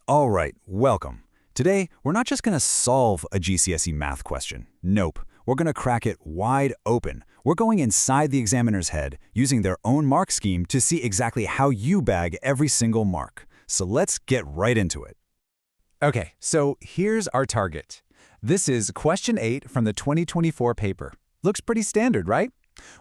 All right, welcome. Today, we're not just going to solve a GCSE math question. Nope. We're going to crack it wide open. We're going inside the examiner's head, using their own mark scheme to see exactly how you bag every single mark. So let's get right into it. Okay, so here's our target. This is question 8 from the 2024 paper. Looks pretty standard, right?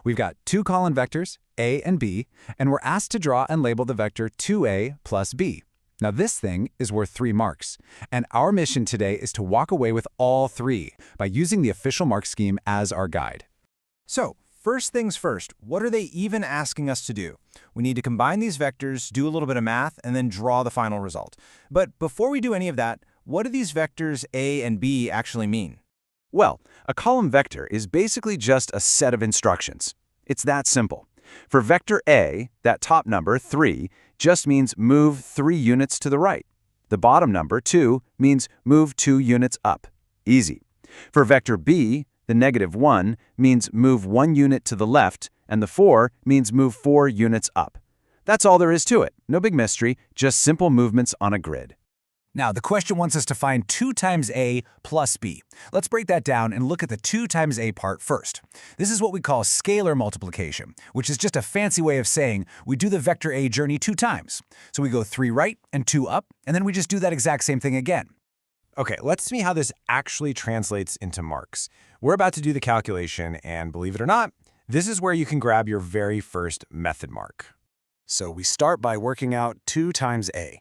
We've got two column vectors, A and B, and we're asked to draw and label the vector 2A plus B. Now this thing is worth 3 marks, and our mission today is to walk away with all 3 by using the official mark scheme as our guide. So, first things first, what are they even asking us to do? We need to combine these vectors, do a little bit of math, and then draw the final result. But before we do any of that, what do these vectors A and B actually mean? Well, a column vector is basically just a set of instructions. It's that simple. For vector A, that top number, 3, just means move 3 units to the right. The bottom number, 2, means move 2 units up. Easy. For vector B, the -1 means move 1 unit to the left, and the 4 means move 4 units up. That's all there is to it. No big mystery, just simple movements on a grid. Now, the question wants us to find 2 times A plus B. Let's break that down and look at the 2 times A part first. This is what we call scalar multiplication, which is just a fancy way of saying we do the vector A journey 2 times. So we go 3 right and 2 up, and then we just do that exact same thing again. Okay, let's see how this actually translates into marks. We're about to do the calculation, and believe it or not, this is where you can grab your very first method mark. So we start by working out 2 times A.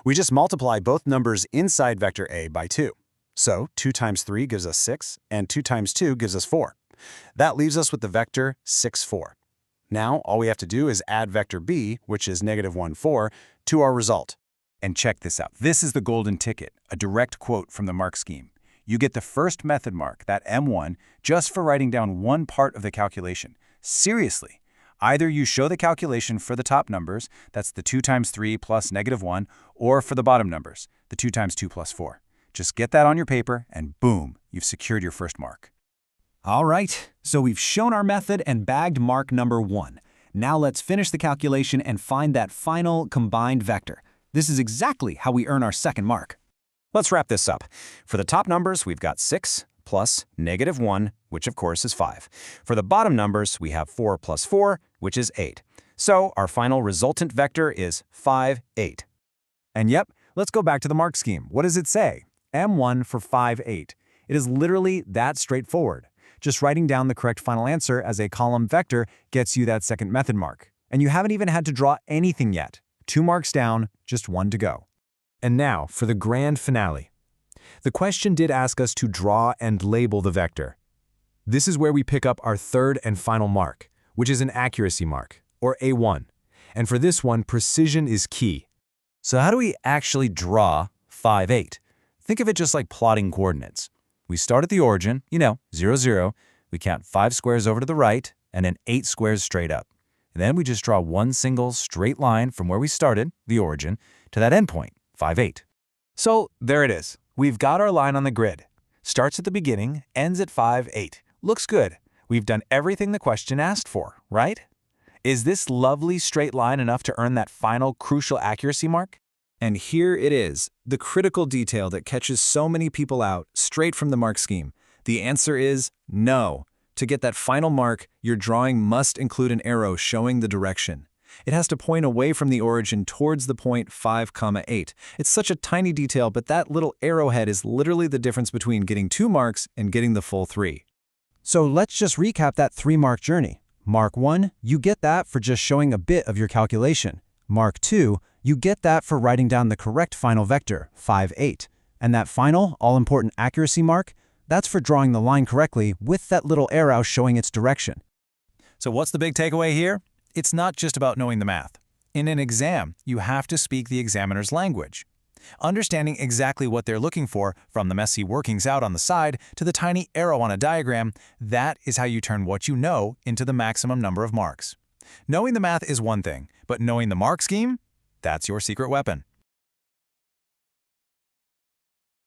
We just multiply both numbers inside vector A by 2. So 2 times 3 gives us 6, and 2 times 2 gives us 4. That leaves us with the vector 6, 4. Now, all we have to do is add vector B, which is -1, 4, to our result. And check this out. This is the golden ticket, a direct quote from the mark scheme. You get the first method mark, that M1, just for writing down one part of the calculation. Seriously. Either you show the calculation for the top numbers, that's the 2 times 3 plus -1, or for the bottom numbers, the 2 times 2 plus 4. Just get that on your paper, and boom, you've secured your first mark. All right, so we've shown our method and bagged mark number 1. Now let's finish the calculation and find that final combined vector. This is exactly how we earn our second mark. Let's wrap this up. For the top numbers, we've got 6 plus -1, which of course is 5. For the bottom numbers, we have 4 plus 4, which is 8. So our final resultant vector is 5, 8. And yep, let's go back to the mark scheme. What does it say? M1 for 5, 8. It is literally that straightforward. Just writing down the correct final answer as a column vector gets you that second method mark. And you haven't even had to draw anything yet. 2 marks down, just 1 to go. And now for the grand finale. The question did ask us to draw and label the vector. This is where we pick up our third and final mark, which is an accuracy mark, or A1. And for this one, precision is key. So how do we actually draw 5, 8? Think of it just like plotting coordinates. We start at the origin, 0, 0. We count 5 squares over to the right, and then 8 squares straight up. And then we just draw one single straight line from where we started, the origin, to that endpoint, 5, 8. So there it is. We've got our line on the grid. Starts at the beginning, ends at 5, 8. Looks good. We've done everything the question asked for, right? Is this lovely straight line enough to earn that final crucial accuracy mark? And here it is, the critical detail that catches so many people out straight from the mark scheme. The answer is no. To get that final mark, your drawing must include an arrow showing the direction. It has to point away from the origin towards the point 5, 8. It's such a tiny detail, but that little arrowhead is literally the difference between getting 2 marks and getting the full 3. So let's just recap that 3-mark journey. Mark 1, you get that for just showing a bit of your calculation. Mark 2, you get that for writing down the correct final vector, 5, 8. And that final, all-important accuracy mark, that's for drawing the line correctly with that little arrow showing its direction. So what's the big takeaway here? It's not just about knowing the math. In an exam, you have to speak the examiner's language. Understanding exactly what they're looking for, from the messy workings out on the side to the tiny arrow on a diagram, that is how you turn what you know into the maximum number of marks. Knowing the math is one thing, but knowing the mark scheme? That's your secret weapon.